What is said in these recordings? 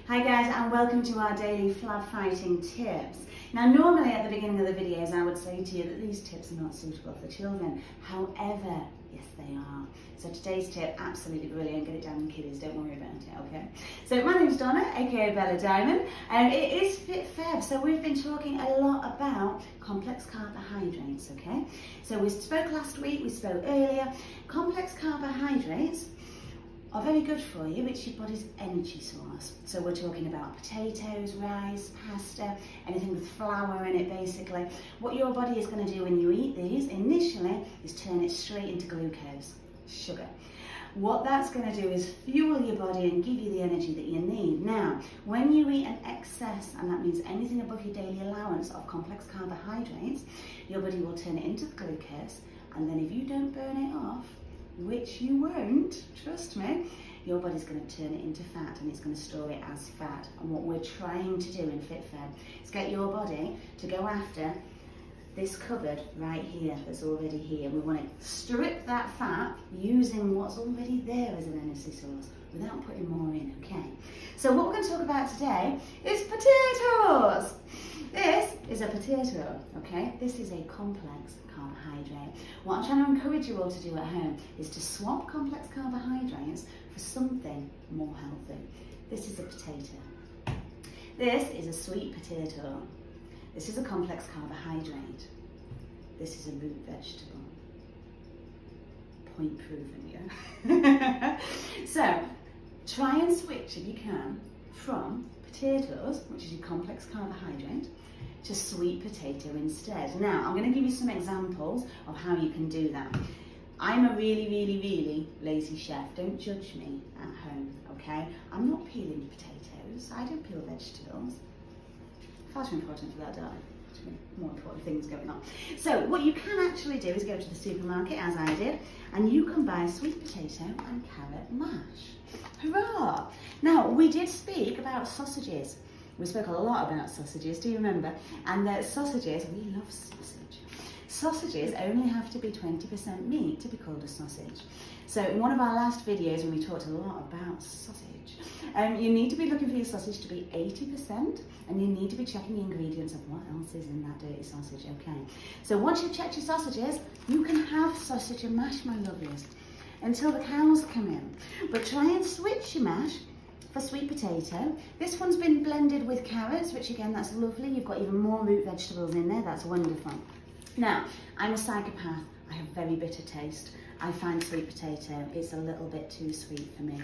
Hi guys, and welcome to our daily flab fighting tips. Now normally at the beginning of the videos I would say to you that these tips are not suitable for children. However, yes they are. So today's tip, absolutely brilliant. Get it down in kiddies, don't worry about it, okay? So my name's Donna, aka Bella Diamond, and it is Fit Feb. So we've been talking a lot about complex carbohydrates, okay? So we spoke last week, we spoke earlier. Complex carbohydrates are very good for you. It's your body's energy source. So we're talking about potatoes, rice, pasta, anything with flour in it basically. What your body is going to do when you eat these initially is turn it straight into glucose, sugar. What that's going to do is fuel your body and give you the energy that you need. Now, when you eat an excess, and that means anything above your daily allowance of complex carbohydrates, your body will turn it into glucose, and then if you don't burn it off, which you won't, trust me, your body's going to turn it into fat and it's going to store it as fat. And what we're trying to do in Fit Feb is get your body to go after this cupboard right here that's already here. We want to strip that fat using what's already there as an energy source without putting more in, okay? So what we're going to talk about today is potatoes. This is a potato, okay? This is a complex carbohydrate. What I'm trying to encourage you all to do at home is to swap complex carbohydrates for something more healthy. This is a potato. This is a sweet potato. This is a complex carbohydrate. This is a root vegetable. Point proven, yeah? So, try and switch if you can from potatoes, which is your complex carbohydrate, to sweet potato instead. Now, I'm going to give you some examples of how you can do that. I'm a really lazy chef. Don't judge me at home, okay? I'm not peeling potatoes. I don't peel vegetables. Far too important for that diet. More important things going on. So what you can actually do is go to the supermarket, as I did, and you can buy sweet potato and carrot mash. Hurrah! Now, we did speak about sausages. We spoke a lot about sausages, do you remember? And the sausages, we love sausage. Sausages only have to be 20% meat to be called a sausage. So in one of our last videos when we talked a lot about sausage, you need to be looking for your sausage to be 80%, and you need to be checking the ingredients of what else is in that dirty sausage, okay? So once you've checked your sausages, you can have sausage and mash, my lovelies, until the cows come in. But try and switch your mash for sweet potato. This one's been blended with carrots, which again, that's lovely. You've got even more root vegetables in there, that's wonderful. Now, I'm a psychopath. I have very bitter taste. I find sweet potato, it's a little bit too sweet for me.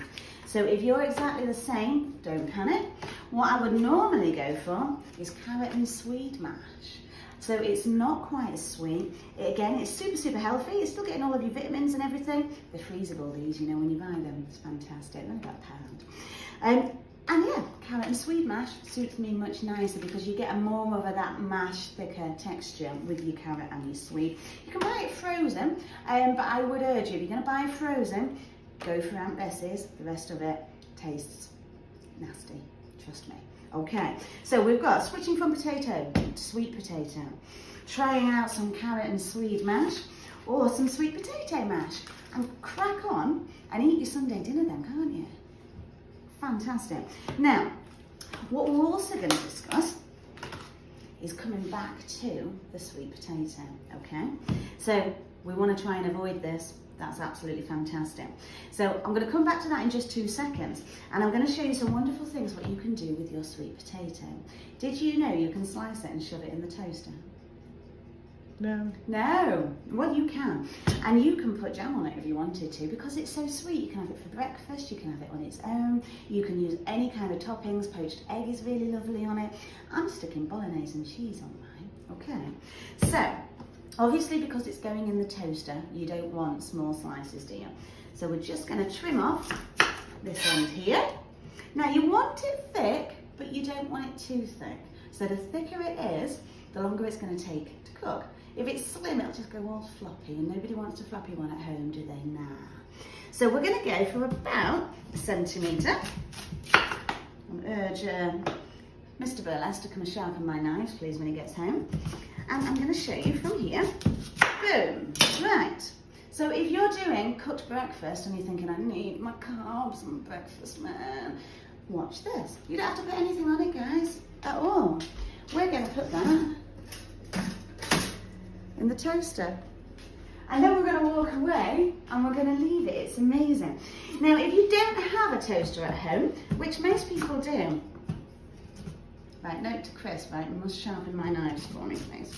So if you're exactly the same, don't panic. What I would normally go for is carrot and sweet mash. So it's not quite as sweet. Again, it's super healthy. It's still getting all of your vitamins and everything. They're freezable, these, you know, when you buy them. It's fantastic. They're about £1. And yeah, carrot and sweet mash suits me much nicer because you get a more of that mash, thicker texture with your carrot and your sweet. You can buy it frozen, but I would urge you, if you're going to buy it frozen, go for Aunt Bessie's. The rest of it tastes nasty, trust me. Okay, so we've got switching from potato to sweet potato, trying out some carrot and sweet mash, or some sweet potato mash, and crack on and eat your Sunday dinner then, can't you? Fantastic. Now, what we're also going to discuss is coming back to the sweet potato, okay? So we want to try and avoid this. That's absolutely fantastic. So I'm going to come back to that in just 2 seconds, and I'm going to show you some wonderful things what you can do with your sweet potato. Did you know you can slice it and shove it in the toaster? No. No. Well, you can. And you can put jam on it if you wanted to because it's so sweet. You can have it for breakfast, you can have it on its own, you can use any kind of toppings. Poached egg is really lovely on it. I'm sticking bolognese and cheese on mine. Okay. So, obviously because it's going in the toaster, you don't want small slices, do you? So we're just going to trim off this end here. Now you want it thick, but you don't want it too thick. So the thicker it is, the longer it's going to take to cook. If it's slim, it'll just go all floppy, and nobody wants a floppy one at home, do they? Nah. So we're going to go for about 1 centimetre. I'll urge Mr. Burlesque to come and sharpen my knives, please, when he gets home. And I'm going to show you from here. Boom. Right. So if you're doing cooked breakfast and you're thinking, I need my carbs and breakfast, man, watch this. You don't have to put anything on it, guys, at all. We're going to put that in the toaster. And then we're going to walk away and we're going to leave it. It's amazing. Now, if you don't have a toaster at home, which most people do, right, note to Chris, right, you must sharpen my knives for me, please.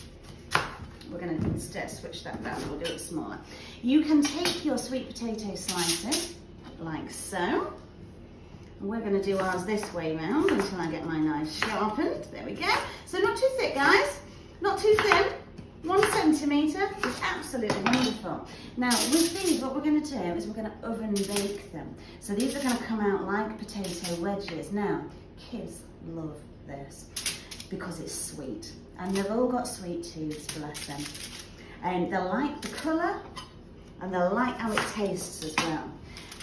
We're going to instead switch that round, we'll do it smaller. You can take your sweet potato slices, like so. And we're going to do ours this way round until I get my knife sharpened. There we go. So not too thick, guys, not too thin. 1 centimetre is absolutely wonderful. Now with these, what we're going to do is we're going to oven bake them. So these are going to come out like potato wedges. Now, kids love this because it's sweet. And they've all got sweet tooths, bless them. And they like the colour and they like how it tastes as well.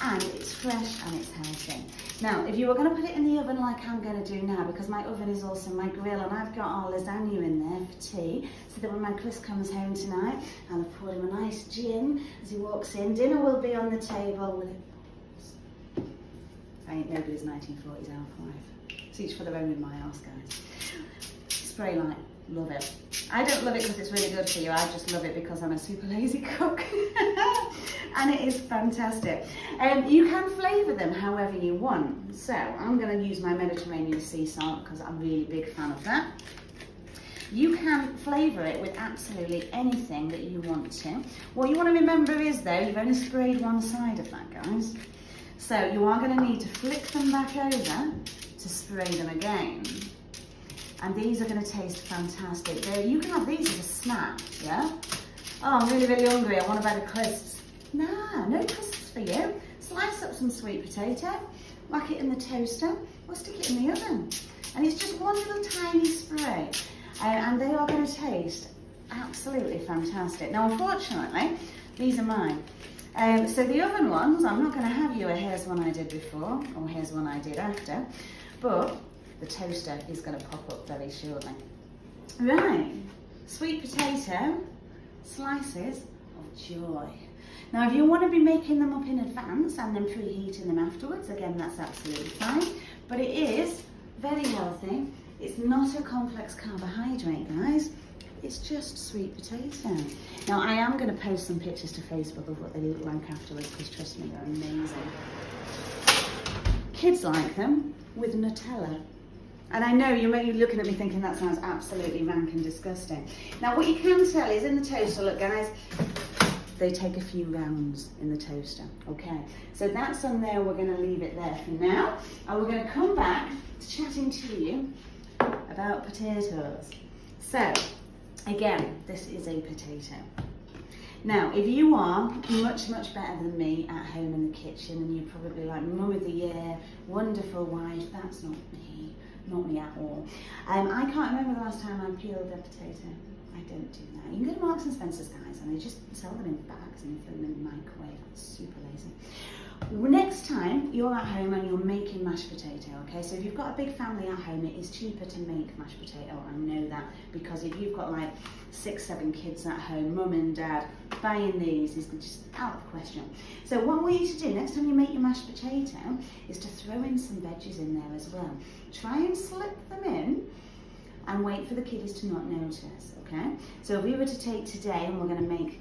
And it's fresh and it's healthy. Now, if you were going to put it in the oven like I'm going to do now, because my oven is also my grill and I've got our lasagna in there for tea, so that when my Chris comes home tonight, I'll have poured him a nice gin as he walks in. Dinner will be on the table with it. I ain't nobody's 1940s housewife. It's each for their own in my house, guys. Spray light, love it. I don't love it because it's really good for you, I just love it because I'm a super lazy cook. And it is fantastic. You can flavour them however you want. So I'm going to use my Mediterranean sea salt because I'm a really big fan of that. You can flavour it with absolutely anything that you want to. What you want to remember is though, you've only sprayed one side of that, guys. So you are going to need to flick them back over to spray them again. And these are going to taste fantastic. You can have these as a snack, yeah? Oh, I'm really, really hungry. I want a bag of crisps. Nah, no crisps for you. Slice up some sweet potato, whack it in the toaster, or stick it in the oven. And it's just one little tiny spray. And they are going to taste absolutely fantastic. Now, unfortunately, these are mine. So the oven ones, I'm not going to have you a here's one I did before, or here's one I did after. But the toaster is going to pop up very shortly. Right, sweet potato slices of joy. Now, if you want to be making them up in advance and then preheating them afterwards, again, that's absolutely fine. But it is very healthy. It's not a complex carbohydrate, guys. It's just sweet potato. Now, I am going to post some pictures to Facebook of what they look like afterwards, because trust me, they're amazing. Kids like them with Nutella. And I know you may be looking at me thinking that sounds absolutely rank and disgusting. Now, what you can tell is in the toaster, look guys, they take a few rounds in the toaster, okay? So that's on there, we're gonna leave it there for now. And we're gonna come back to chatting to you about potatoes. So, again, this is a potato. Now, if you are much, much better than me at home in the kitchen, and you're probably like, Mum of the Year, wonderful wife, that's not me. Not me at all. I can't remember the last time I peeled a potato. I don't do that. You can go to Marks and Spencer's, guys, and they just sell them in bags and you throw them in the microwave. That's super lazy. Next time you're at home and you're making mashed potato, okay? So if you've got a big family at home, it is cheaper to make mashed potato. I know that, because if you've got like 6, 7 kids at home, mum and dad, buying these is just out of the question. So what I want you to do next time you make your mashed potato is to throw in some veggies in there as well. Try and slip them in and wait for the kiddies to not notice, okay? So if we were to take today and we're going to make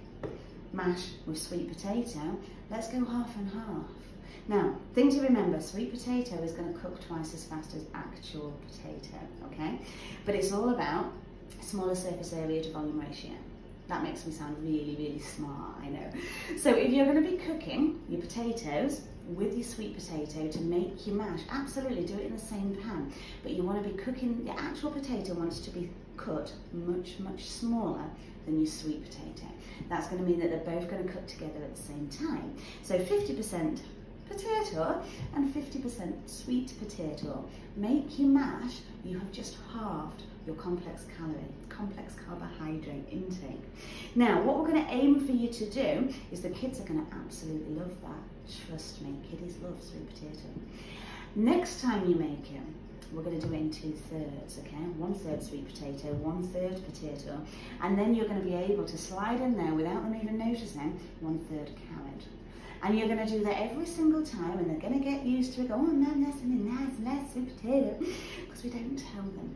mash with sweet potato, let's go half and half. Now, thing to remember, sweet potato is going to cook twice as fast as actual potato, okay? But it's all about smaller surface area to volume ratio. That makes me sound really, really smart, I know. So if you're going to be cooking your potatoes with your sweet potato to make your mash, absolutely do it in the same pan. But you want to be cooking, the actual potato wants to be cut much, much smaller than your sweet potato. That's going to mean that they're both going to cook together at the same time. So 50% potato and 50% sweet potato. Make your mash, you have just halved your complex carbohydrate intake. Now, what we're going to aim for you to do is the kids are going to absolutely love that. Trust me, kiddies love sweet potato. Next time you make it, we're going to do it in 2/3, okay? 1/3 sweet potato, 1/3 potato, and then you're going to be able to slide in there without them even noticing 1/3 carrot. And you're going to do that every single time, and they're going to get used to it. Go, oh, no, less, because we don't tell them.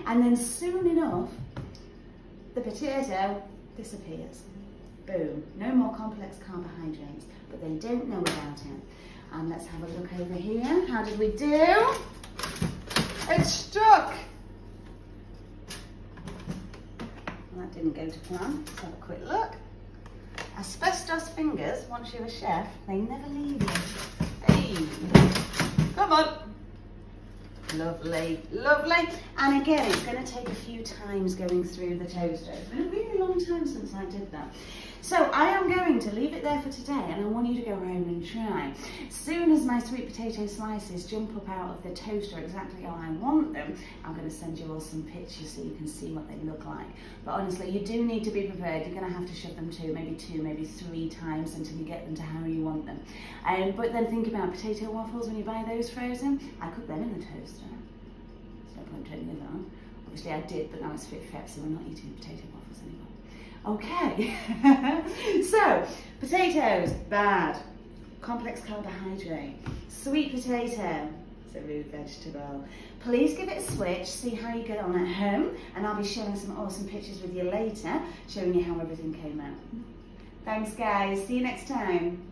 And then soon enough, the potato disappears. Boom, no more complex carbohydrates, but they don't know about it. And let's have a look over here. How did we do? It's stuck. Well, that didn't go to plan. Let's have a quick look. Asbestos fingers, once you're a chef, they never leave you. Hey, come on. Lovely, lovely. And again, it's going to take a few times going through the toaster. It's been a really long time since I did that. So I am going to leave it there for today, and I want you to go home and try. As soon as my sweet potato slices jump up out of the toaster exactly how I want them, I'm going to send you all some pictures so you can see what they look like. But honestly, you do need to be prepared. You're going to have to shove them maybe two, maybe three times until you get them to how you want them. But then think about potato waffles when you buy those frozen. I cook them in the toaster. There's no point turning it on. Obviously I did, but now it's fit for so we're not eating potato waffles anymore. Okay, so potatoes, bad. Complex carbohydrate. Sweet potato, it's a root vegetable. Please give it a switch, see how you get on at home, and I'll be sharing some awesome pictures with you later, showing you how everything came out. Thanks guys, see you next time.